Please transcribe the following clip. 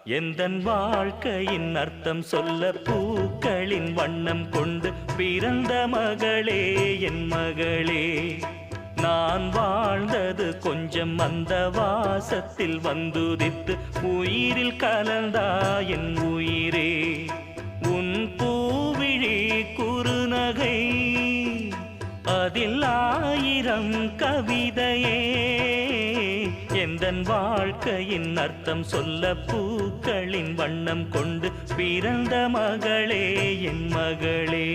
எந்தன் வாழ்க்கையின் அர்த்தம் சொல்ல பூக்களின் வண்ணம் கொண்டு பிறந்த மகளே என் மகளே. நான் வாழ்ந்தது கொஞ்சம் அந்த வாசத்தில் வந்துதித்து உயிரில் கலந்தா என் உயிரே. உன் பூவிழி குறுநகை அதில் ஆயிரம் கவிதையே. எந்தன் வாழ்க்கையின் அர்த்தம் சொல்ல பூக்களின் வண்ணம் கொண்டு பிறந்த மகளே என் மகளே.